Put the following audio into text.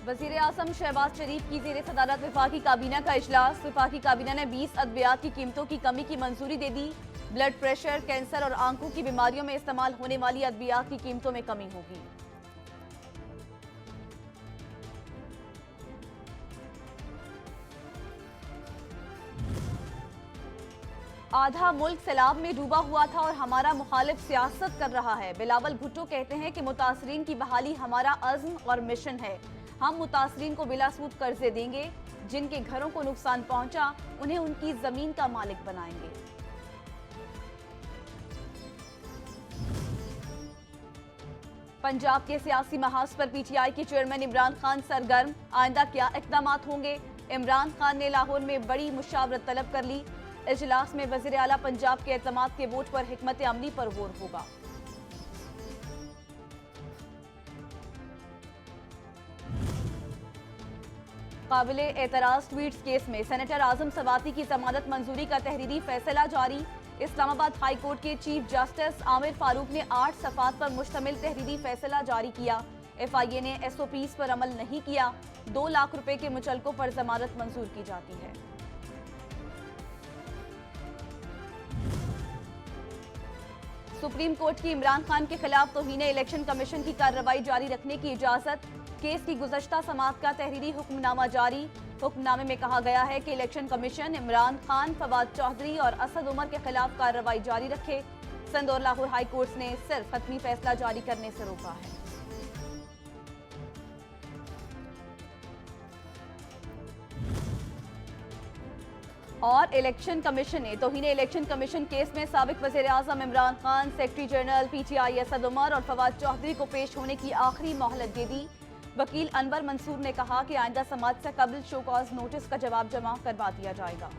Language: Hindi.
वजीर आजम शहबाज शरीफ की जेर सदारत वफाकी काबीना का इजलास। वफाकी काबीना ने 20 अद्वियात की कीमतों की कमी की मंजूरी दे दी। ब्लड प्रेशर, कैंसर और आंखों की बीमारियों में इस्तेमाल होने वाली अद्वियात की कीमतों में कमी होगी। आधा मुल्क सैलाब में डूबा हुआ था और हमारा मुखालिफ सियासत कर रहा है। बिलावल भुट्टो कहते हैं कि मुतासरीन की बहाली हमारा अज़्म और मिशन है। हम मुतासरीन को बिलासूद कर्जे देंगे। जिनके घरों को नुकसान पहुंचा उन्हें उनकी जमीन का मालिक बनाएंगे। पंजाब के सियासी महाज पर पीटीआई के चेयरमैन इमरान खान सरगर्म। आइंदा क्या इक़दाम होंगे? इमरान खान ने लाहौर में बड़ी मुशावरत तलब कर ली। इजलास में वज़ीर आला पंजाब के एतमाद के वोट पर हिकमत अमली पर गौर होगा। काबिले एतराज ट्वीट्स केस में सेनेटर आजम सवाती की जमानत मंजूरी का तहरीरी फैसला जारी। इस्लामाबाद हाई कोर्ट के चीफ जस्टिस आमिर फारूक ने 8 सफ़ात पर मुश्तमिल तहरीरी फैसला जारी किया। FIA ने SOPs पर अमल नहीं किया। 2 लाख रुपए के मुचलकों पर जमानत मंजूर की जाती है। सुप्रीम कोर्ट की इमरान खान के खिलाफ तौहीन इलेक्शन कमीशन की कार्रवाई जारी रखने की इजाजत। केस की गुज़श्ता समाअत का तहरीरी हुक्मनामा जारी। हुक्मनामे में कहा गया है कि इलेक्शन कमीशन इमरान खान, फवाद चौधरी और असद उमर के खिलाफ कार्रवाई जारी रखे। सिंध और लाहौर हाई कोर्ट ने सिर्फ हतमी फैसला जारी करने से रोका है। और इलेक्शन कमीशन ने तौहीन इलेक्शन कमीशन केस में साबिक वज़ीर आज़म Imran Khan, secretary general PTI Asad Umar और फवाद चौधरी को पेश होने की आखिरी मोहलत दे दी। वकील अनवर मंसूर ने कहा कि आइंदा समाअत से कबल शो कॉज नोटिस का जवाब जमा करवा दिया जाएगा।